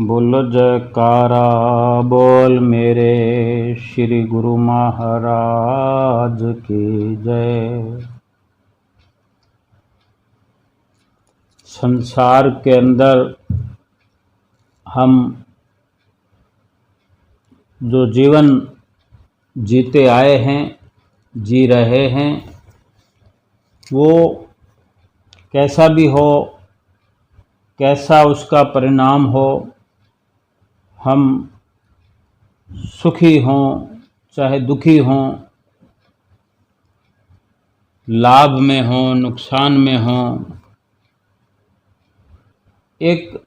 बोलो जयकारा बोल मेरे श्री गुरु महाराज की जय। संसार के अंदर हम जो जीवन जीते आए हैं, जी रहे हैं, वो कैसा भी हो, कैसा उसका परिणाम हो, हम सुखी हों चाहे दुखी हों, लाभ में हों नुकसान में हों, एक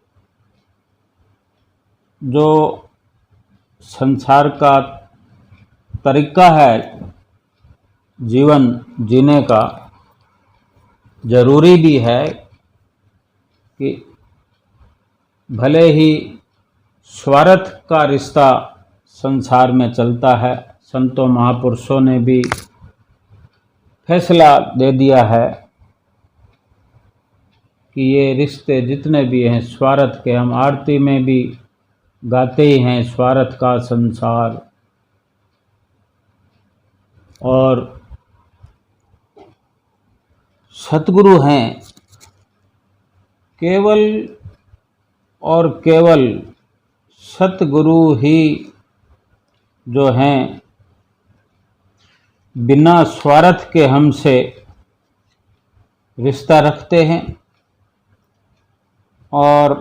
जो संसार का तरीका है जीवन जीने का, जरूरी भी है कि भले ही स्वार्थ का रिश्ता संसार में चलता है, संतों महापुरुषों ने भी फैसला दे दिया है कि ये रिश्ते जितने भी हैं स्वार्थ के। हम आरती में भी गाते ही हैं स्वार्थ का संसार। और सतगुरु हैं केवल और केवल सतगुरु ही जो हैं बिना स्वार्थ के हमसे रिश्ता रखते हैं। और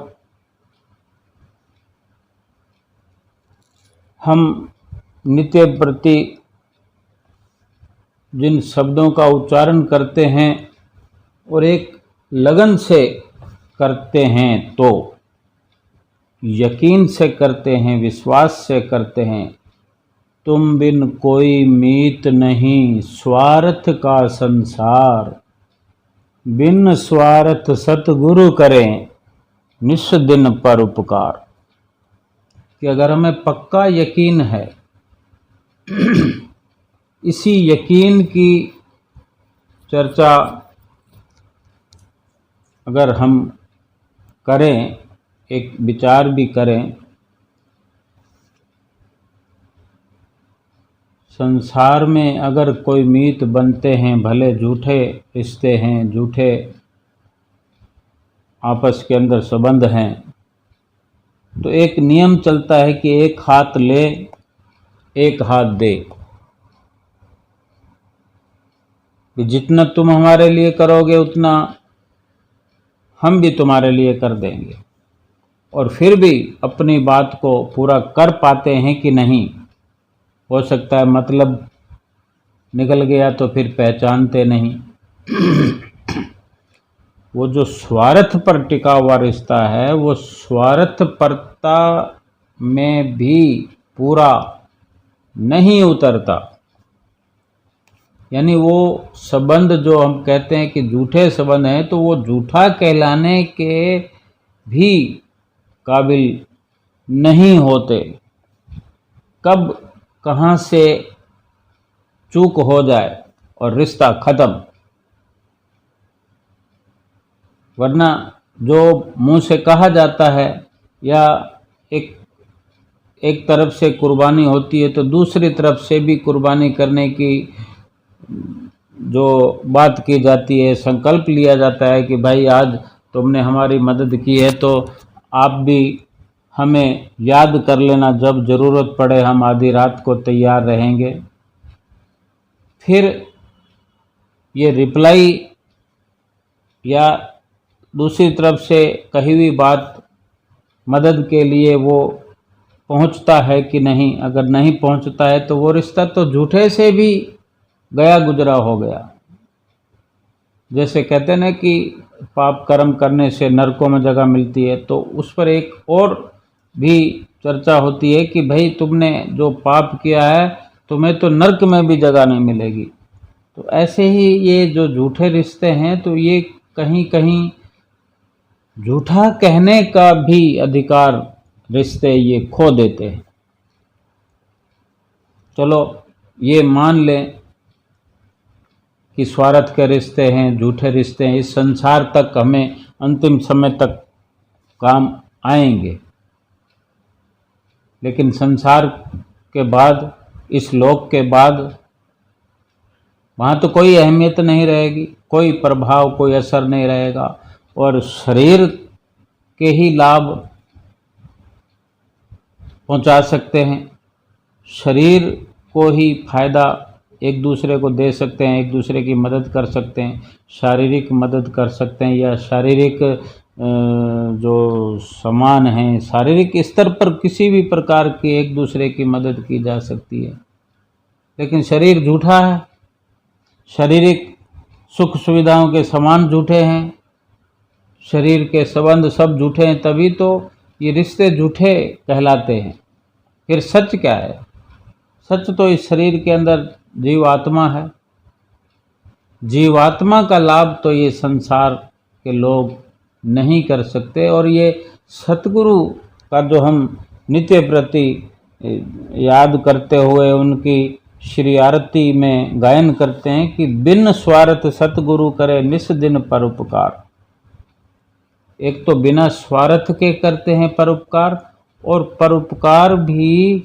हम नित्य प्रति जिन शब्दों का उच्चारण करते हैं और एक लगन से करते हैं, तो यकीन से करते हैं, विश्वास से करते हैं। तुम बिन कोई मीत नहीं स्वार्थ का संसार, बिन स्वार्थ सतगुरु करें निस दिन पर उपकार। कि अगर हमें पक्का यकीन है, इसी यकीन की चर्चा अगर हम करें, एक विचार भी करें, संसार में अगर कोई मीत बनते हैं, भले झूठे रिश्ते हैं, झूठे आपस के अंदर संबंध हैं, तो एक नियम चलता है कि एक हाथ ले एक हाथ दे। कि जितना तुम हमारे लिए करोगे उतना हम भी तुम्हारे लिए कर देंगे। और फिर भी अपनी बात को पूरा कर पाते हैं कि नहीं, हो सकता है मतलब निकल गया तो फिर पहचानते नहीं। वो जो स्वार्थ पर टिका हुआ रिश्ता है, वो स्वार्थपरता में भी पूरा नहीं उतरता। यानी वो संबंध जो हम कहते हैं कि झूठे संबंध हैं, तो वो झूठा कहलाने के भी काबिल नहीं होते। कब कहाँ से चूक हो जाए और रिश्ता खत्म। वरना जो मुंह से कहा जाता है या एक तरफ से कुर्बानी होती है, तो दूसरी तरफ से भी कुर्बानी करने की जो बात की जाती है, संकल्प लिया जाता है कि भाई आज तुमने हमारी मदद की है तो आप भी हमें याद कर लेना, जब ज़रूरत पड़े हम आधी रात को तैयार रहेंगे। फिर ये रिप्लाई या दूसरी तरफ से कही हुई बात मदद के लिए वो पहुंचता है कि नहीं। अगर नहीं पहुंचता है तो वो रिश्ता तो झूठे से भी गया गुजरा हो गया। जैसे कहते हैं ना कि पाप कर्म करने से नरकों में जगह मिलती है, तो उस पर एक और भी चर्चा होती है कि भाई तुमने जो पाप किया है तुम्हें तो नरक में भी जगह नहीं मिलेगी। तो ऐसे ही ये जो झूठे रिश्ते हैं, तो ये कहीं कहीं झूठा कहने का भी अधिकार रिश्ते ये खो देते हैं। चलो ये मान लें कि स्वार्थ के रिश्ते हैं, झूठे रिश्ते हैं, इस संसार तक हमें अंतिम समय तक काम आएंगे। लेकिन संसार के बाद, इस लोक के बाद, वहाँ तो कोई अहमियत नहीं रहेगी, कोई प्रभाव, कोई असर नहीं रहेगा, और शरीर के ही लाभ पहुंचा सकते हैं, शरीर को ही फायदा एक दूसरे को दे सकते हैं, एक दूसरे की मदद कर सकते हैं, शारीरिक मदद कर सकते हैं, या शारीरिक जो समान हैं, शारीरिक स्तर पर किसी भी प्रकार की एक दूसरे की मदद की जा सकती है। लेकिन शरीर झूठा है, शारीरिक सुख सुविधाओं के समान झूठे हैं, शरीर के संबंध सब झूठे हैं, तभी तो ये रिश्ते झूठे कहलाते हैं। फिर सच क्या है? सच तो इस शरीर के अंदर जीवात्मा है। जीवात्मा का लाभ तो ये संसार के लोग नहीं कर सकते। और ये सतगुरु का जो हम नित्य प्रति याद करते हुए उनकी श्री आरती में गायन करते हैं कि बिन स्वार्थ सतगुरु करे निस दिन परोपकार। एक तो बिना स्वार्थ के करते हैं परोपकार, और परोपकार भी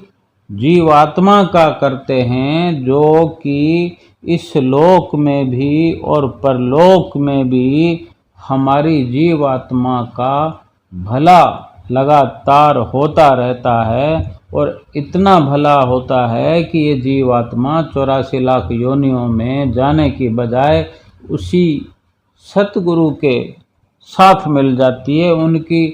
जीवात्मा का करते हैं, जो कि इस लोक में भी और परलोक में भी हमारी जीवात्मा का भला लगातार होता रहता है। और इतना भला होता है कि ये जीवात्मा 84 लाख योनियों में जाने की बजाय उसी सतगुरु के साथ मिल जाती है। उनकी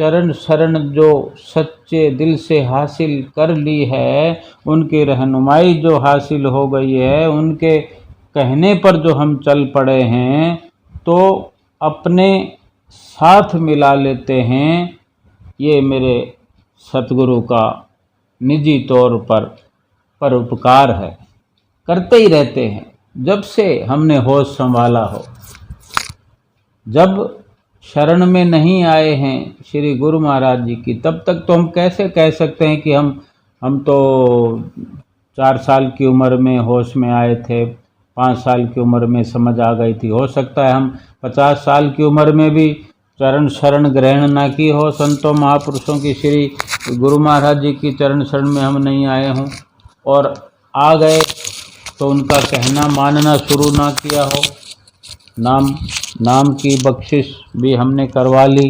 चरण शरण जो सच्चे दिल से हासिल कर ली है, उनकी रहनुमाई जो हासिल हो गई है, उनके कहने पर जो हम चल पड़े हैं, तो अपने साथ मिला लेते हैं। ये मेरे सतगुरु का निजी तौर पर परोपकार है, करते ही रहते हैं जब से हमने होश संभाला हो। जब शरण में नहीं आए हैं श्री गुरु महाराज जी की, तब तक तो हम कैसे कह सकते हैं कि हम तो 4 साल की उम्र में होश में आए थे, 5 साल की उम्र में समझ आ गई थी। हो सकता है हम 50 साल की उम्र में भी चरण शरण ग्रहण ना की हो, संतों महापुरुषों की श्री गुरु महाराज जी की चरण शरण में हम नहीं आए हों, और आ गए तो उनका कहना मानना शुरू ना किया हो। नाम की बख्शिश भी हमने करवा ली,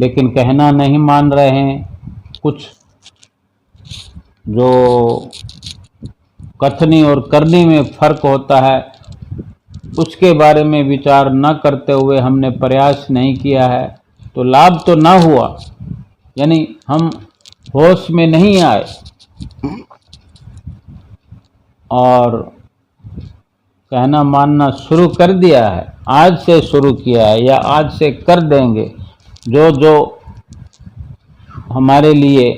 लेकिन कहना नहीं मान रहे हैं। कुछ जो कथनी और करनी में फर्क होता है, उसके बारे में विचार न करते हुए हमने प्रयास नहीं किया है, तो लाभ तो ना हुआ, यानी हम होश में नहीं आए और कहना मानना शुरू कर दिया है, आज से शुरू किया है या आज से कर देंगे। जो जो हमारे लिए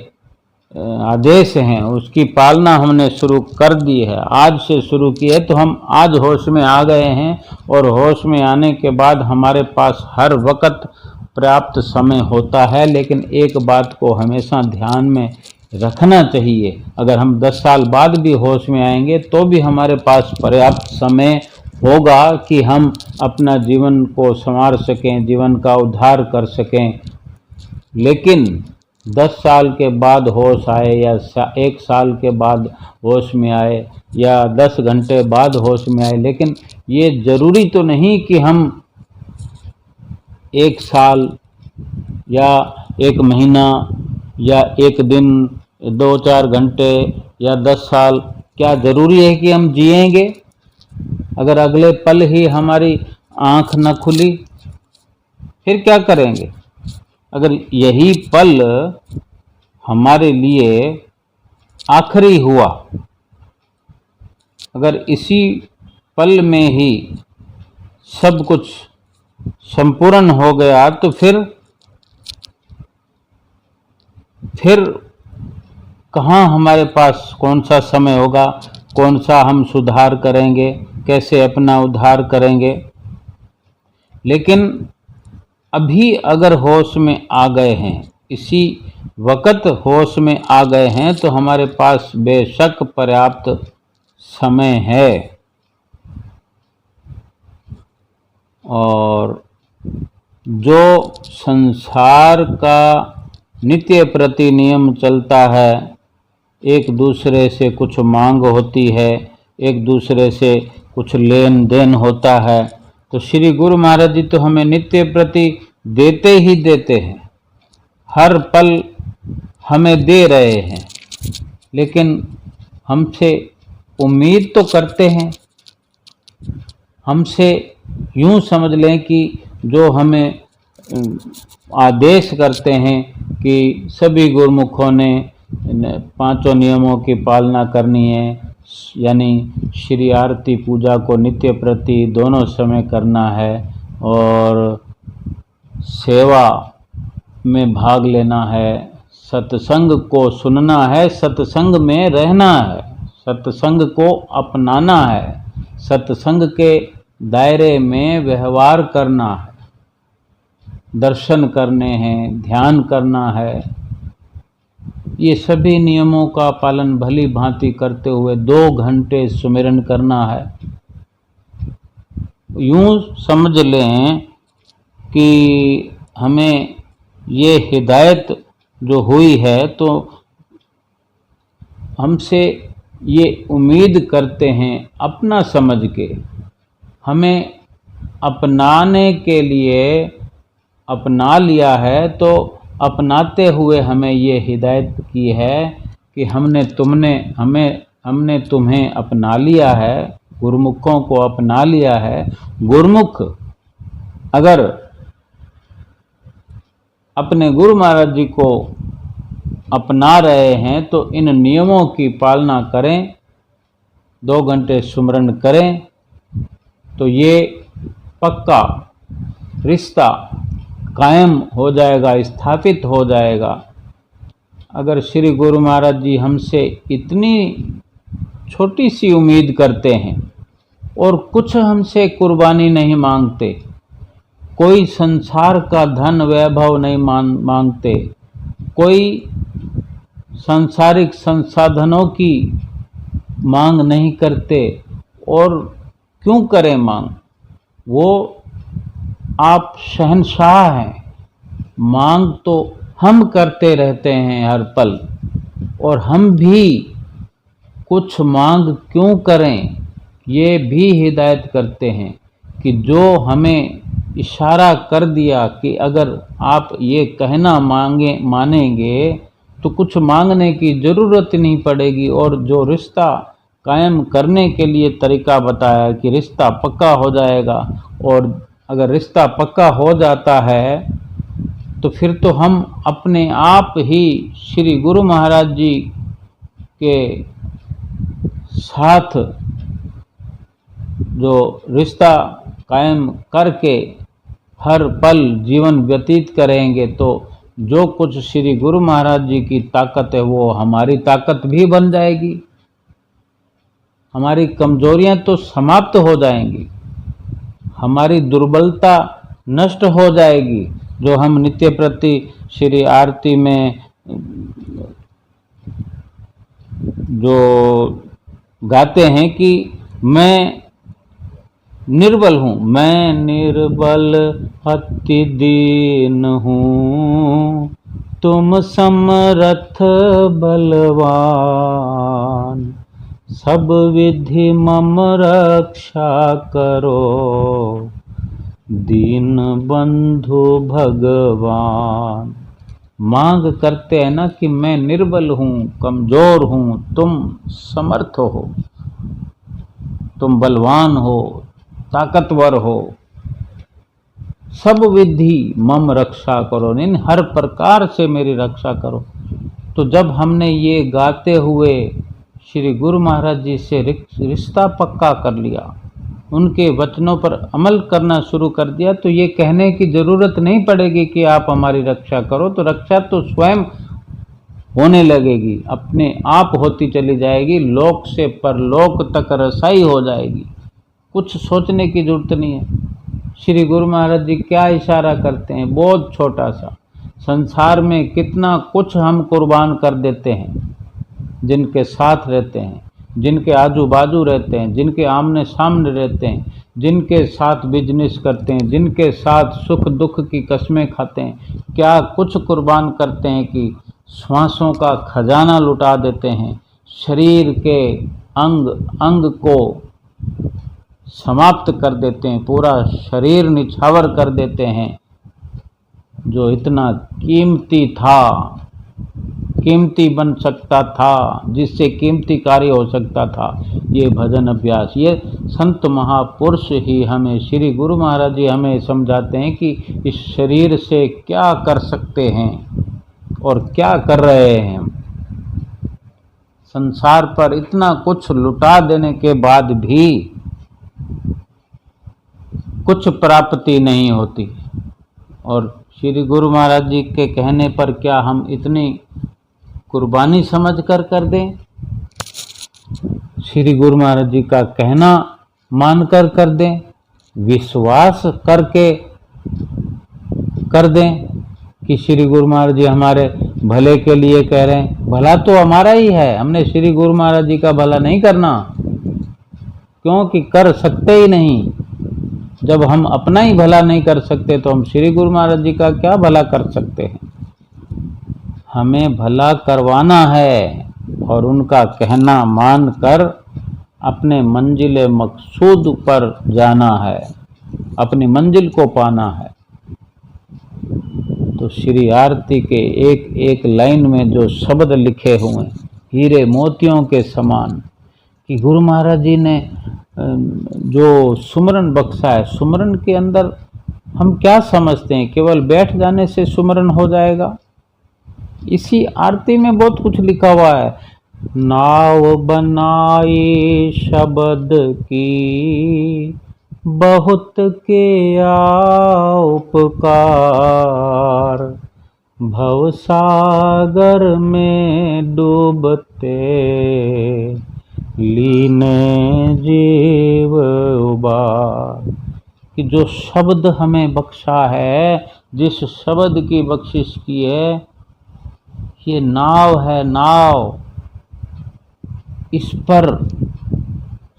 आदेश हैं उसकी पालना हमने शुरू कर दी है, आज से शुरू की है, तो हम आज होश में आ गए हैं। और होश में आने के बाद हमारे पास हर वक्त पर्याप्त समय होता है। लेकिन एक बात को हमेशा ध्यान में रखना चाहिए, अगर हम 10 साल बाद भी होश में आएंगे तो भी हमारे पास पर्याप्त समय होगा कि हम अपना जीवन को संवार सकें, जीवन का उद्धार कर सकें। लेकिन 10 साल के बाद होश आए या 1 साल के बाद होश में आए या 10 घंटे बाद होश में आए, लेकिन ये ज़रूरी तो नहीं कि हम 1 साल या 1 महीना या 1 दिन, 2-4 घंटे या 10 साल, क्या ज़रूरी है कि हम जिएंगे? अगर अगले पल ही हमारी आँख न खुली फिर क्या करेंगे? अगर यही पल हमारे लिए आखिरी हुआ, अगर इसी पल में ही सब कुछ संपूर्ण हो गया, तो फिर कहाँ हमारे पास कौन सा समय होगा, कौन सा हम सुधार करेंगे, कैसे अपना उद्धार करेंगे? लेकिन अभी अगर होश में आ गए हैं, इसी वक्त होश में आ गए हैं, तो हमारे पास बेशक पर्याप्त समय है। और जो संसार का नित्य प्रति नियम चलता है, एक दूसरे से कुछ मांग होती है, एक दूसरे से कुछ लेन देन होता है। तो श्री गुरु महाराज जी तो हमें नित्य प्रति देते ही देते हैं, हर पल हमें दे रहे हैं, लेकिन हमसे उम्मीद तो करते हैं। हमसे यूं समझ लें कि जो हमें आदेश करते हैं कि सभी गुरुमुखों ने पांचों नियमों की पालना करनी है, यानी श्री आरती पूजा को नित्य प्रति दोनों समय करना है और सेवा में भाग लेना है, सत्संग को सुनना है, सत्संग में रहना है, सत्संग को अपनाना है, सत्संग के दायरे में व्यवहार करना है, दर्शन करने हैं, ध्यान करना है। ये सभी नियमों का पालन भली भांति करते हुए 2 घंटे सुमिरन करना है। यूं समझ लें कि हमें ये हिदायत जो हुई है तो हमसे ये उम्मीद करते हैं, अपना समझ के हमें अपनाने के लिए अपना लिया है, तो अपनाते हुए हमें ये हिदायत की है कि हमने तुम्हें अपना लिया है, गुरुमुखों को अपना लिया है। गुरुमुख अगर अपने गुरु महाराज जी को अपना रहे हैं तो इन नियमों की पालना करें, 2 घंटे सुमिरन करें, तो ये पक्का रिश्ता कायम हो जाएगा, स्थापित हो जाएगा। अगर श्री गुरु महाराज जी हमसे इतनी छोटी सी उम्मीद करते हैं और कुछ हमसे कुर्बानी नहीं मांगते, कोई संसार का धन वैभव नहीं मांगते, कोई सांसारिक संसाधनों की मांग नहीं करते, और क्यों करें मांग, वो आप शहंशाह हैं। मांग तो हम करते रहते हैं हर पल, और हम भी कुछ मांग क्यों करें, ये भी हिदायत करते हैं कि जो हमें इशारा कर दिया कि अगर आप ये कहना मानेंगे तो कुछ मांगने की ज़रूरत नहीं पड़ेगी, और जो रिश्ता कायम करने के लिए तरीका बताया कि रिश्ता पक्का हो जाएगा, और अगर रिश्ता पक्का हो जाता है तो फिर तो हम अपने आप ही श्री गुरु महाराज जी के साथ जो रिश्ता कायम करके हर पल जीवन व्यतीत करेंगे, तो जो कुछ श्री गुरु महाराज जी की ताकत है वो हमारी ताकत भी बन जाएगी। हमारी कमजोरियां तो समाप्त हो जाएंगी, हमारी दुर्बलता नष्ट हो जाएगी। जो हम नित्य प्रति श्री आरती में जो गाते हैं कि मैं निर्बल हूँ, मैं निर्बल अति दीन हूँ, तुम समर्थ बलवान, सब विधि मम रक्षा करो, दीन बंधु भगवान। मांग करते हैं ना कि मैं निर्बल हूँ, कमजोर हूँ, तुम समर्थ हो, तुम बलवान हो, ताकतवर हो, सब विधि मम रक्षा करो, इन हर प्रकार से मेरी रक्षा करो। तो जब हमने ये गाते हुए श्री गुरु महाराज जी से रिश्ता पक्का कर लिया, उनके वचनों पर अमल करना शुरू कर दिया, तो ये कहने की ज़रूरत नहीं पड़ेगी कि आप हमारी रक्षा करो, तो रक्षा तो स्वयं होने लगेगी, अपने आप होती चली जाएगी, लोक से परलोक तक रसाई हो जाएगी। कुछ सोचने की जरूरत नहीं है। श्री गुरु महाराज जी क्या इशारा करते हैं, बहुत छोटा सा, संसार में कितना कुछ हम कुर्बान कर देते हैं जिनके साथ रहते हैं, जिनके आजू बाजू रहते हैं, जिनके आमने सामने रहते हैं, जिनके साथ बिजनेस करते हैं, जिनके साथ सुख दुख की कस्में खाते हैं, क्या कुछ कुर्बान करते हैं कि श्वासों का खजाना लुटा देते हैं, शरीर के अंग अंग को समाप्त कर देते हैं, पूरा शरीर निछावर कर देते हैं। जो इतना कीमती था, कीमती बन सकता था, जिससे कीमती कार्य हो सकता था, ये भजन अभ्यास, ये संत महापुरुष ही हमें, श्री गुरु महाराज जी हमें समझाते हैं कि इस शरीर से क्या कर सकते हैं और क्या कर रहे हैं। संसार पर इतना कुछ लुटा देने के बाद भी कुछ प्राप्ति नहीं होती, और श्री गुरु महाराज जी के कहने पर क्या हम इतनी कुर्बानी समझ कर दें? श्री गुरु महाराज जी का कहना मानकर कर दें, विश्वास करके कर दें कि श्री गुरु महाराज जी हमारे भले के लिए कह रहे हैं। भला तो हमारा ही है, हमने श्री गुरु महाराज जी का भला नहीं करना, क्योंकि कर सकते ही नहीं। जब हम अपना ही भला नहीं कर सकते तो हम श्री गुरु महाराज जी का क्या भला कर सकते हैं? हमें भला करवाना है और उनका कहना मानकर अपने मंजिल मकसूद पर जाना है, अपनी मंजिल को पाना है। तो श्री आरती के एक एक लाइन में जो शब्द लिखे हुए हीरे मोतियों के समान, कि गुरु महाराज जी ने जो सुमरन बख्शा है, सुमरन के अंदर हम क्या समझते हैं? केवल बैठ जाने से सुमरन हो जाएगा? इसी आरती में बहुत कुछ लिखा हुआ है। नाव बनाई शब्द की, बहुत किया उपकार, भवसागर में डूबते लीने जीव उबार। कि जो शब्द हमें बख्शा है, जिस शब्द की बख्शिश की है, ये नाव है, नाव। इस पर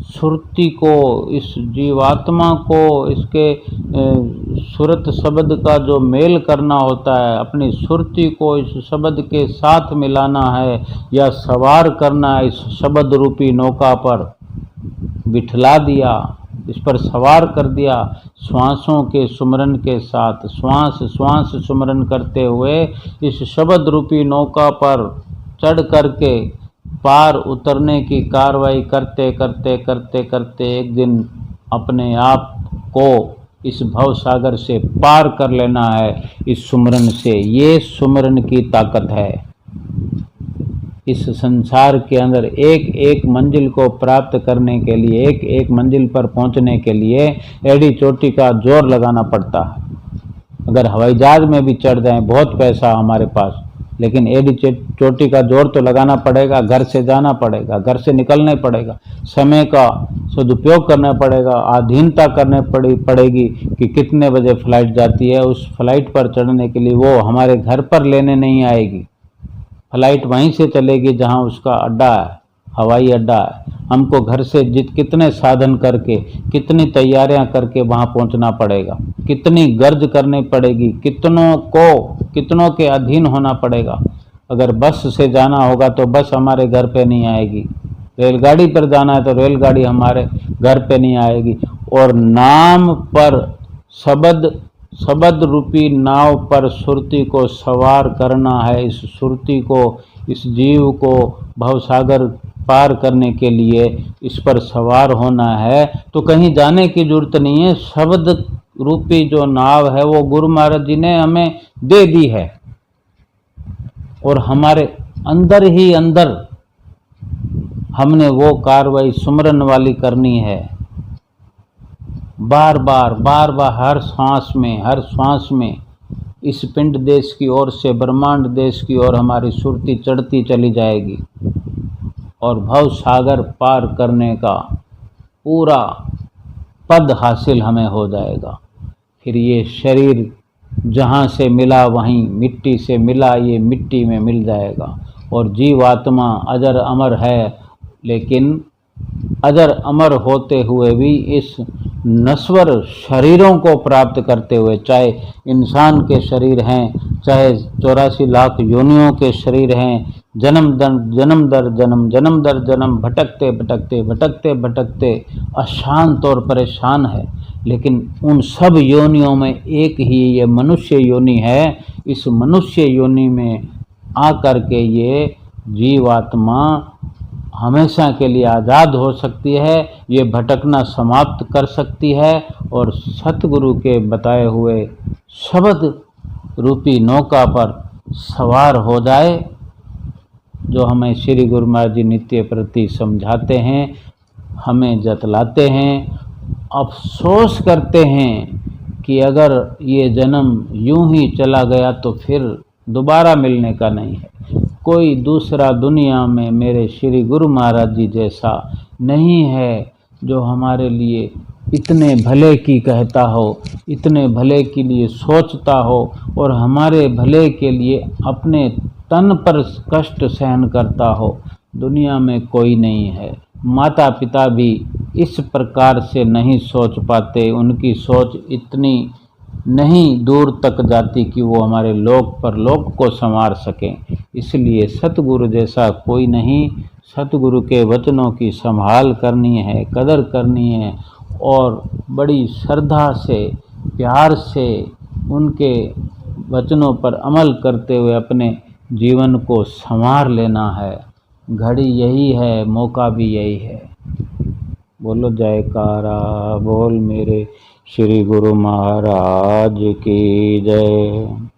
सुरती को, इस जीवात्मा को, इसके सुरत शब्द का जो मेल करना होता है, अपनी सुरती को इस शब्द के साथ मिलाना है या सवार करना है, इस शब्द रूपी नौका पर बिठला दिया, इस पर सवार कर दिया। श्वासों के सुमरन के साथ, श्वास श्वास सुमरन करते हुए इस शब्द रूपी नौका पर चढ़ करके पार उतरने की कार्रवाई करते करते करते करते एक दिन अपने आप को इस भव सागर से पार कर लेना है, इस सुमरन से। ये सुमरन की ताकत है। इस संसार के अंदर एक एक मंजिल को प्राप्त करने के लिए, एक एक मंजिल पर पहुंचने के लिए एड़ी चोटी का जोर लगाना पड़ता है। अगर हवाई जहाज में भी चढ़ जाएं, बहुत पैसा हमारे पास, लेकिन एड़ी चोटी का जोर तो लगाना पड़ेगा। घर से जाना पड़ेगा, घर से निकलना पड़ेगा, समय का सदुपयोग करना पड़ेगा, अधीनता करने पड़ेगी कि कितने बजे फ्लाइट जाती है। उस फ्लाइट पर चढ़ने के लिए वो हमारे घर पर लेने नहीं आएगी, फ्लाइट वहीं से चलेगी जहां उसका अड्डा है, हवाई अड्डा है। हमको घर से कितने साधन करके, कितनी तैयारियां करके वहां पहुंचना पड़ेगा, कितनी गर्ज करनी पड़ेगी, कितनों के अधीन होना पड़ेगा। अगर बस से जाना होगा तो बस हमारे घर पे नहीं आएगी, रेलगाड़ी पर जाना है तो रेलगाड़ी हमारे घर पे नहीं आएगी। और नाम पर शब्द रूपी नाव पर सुरती को सवार करना है। इस सुरती को, इस जीव को भवसागर पार करने के लिए इस पर सवार होना है, तो कहीं जाने की जरूरत नहीं है। शब्द रूपी जो नाव है वो गुरु महाराज जी ने हमें दे दी है, और हमारे अंदर ही अंदर हमने वो कार्रवाई सुमरन वाली करनी है। बार बार हर सांस में इस पिंड देश की ओर से ब्रह्मांड देश की ओर हमारी सुरती चढ़ती चली जाएगी, और भव सागर पार करने का पूरा पद हासिल हमें हो जाएगा। फिर ये शरीर जहाँ से मिला वहीं, मिट्टी से मिला ये मिट्टी में मिल जाएगा, और जीवात्मा अजर अमर है, लेकिन अजर अमर होते हुए भी इस नश्वर शरीरों को प्राप्त करते हुए, चाहे इंसान के शरीर हैं, चाहे 84 लाख योनियों के शरीर हैं, जन्म दर जन्म, जन्म दर जन्म, भटकते भटकते भटकते भटकते अशांत और परेशान है, लेकिन उन सब योनियों में एक ही ये मनुष्य योनि है। इस मनुष्य योनि में आकर के ये जीवात्मा हमेशा के लिए आज़ाद हो सकती है, ये भटकना समाप्त कर सकती है और सतगुरु के बताए हुए शब्द रूपी नौका पर सवार हो जाए, जो हमें श्री गुरु महाराज जी नित्य प्रति समझाते हैं, हमें जतलाते हैं। अफसोस करते हैं कि अगर ये जन्म यूं ही चला गया तो फिर दोबारा मिलने का नहीं है। कोई दूसरा दुनिया में मेरे श्री गुरु महाराज जी जैसा नहीं है जो हमारे लिए इतने भले की कहता हो, इतने भले के लिए सोचता हो और हमारे भले के लिए अपने तन पर कष्ट सहन करता हो। दुनिया में कोई नहीं है। माता पिता भी इस प्रकार से नहीं सोच पाते, उनकी सोच इतनी नहीं दूर तक जाती कि वो हमारे लोक परलोक को संवार सकें। इसलिए सतगुरु जैसा कोई नहीं। सतगुरु के वचनों की संभाल करनी है, कदर करनी है और बड़ी श्रद्धा से, प्यार से उनके वचनों पर अमल करते हुए अपने जीवन को संवार लेना है। घड़ी यही है, मौका भी यही है। बोलो जयकारा बोल मेरे श्री गुरु महाराज की जय।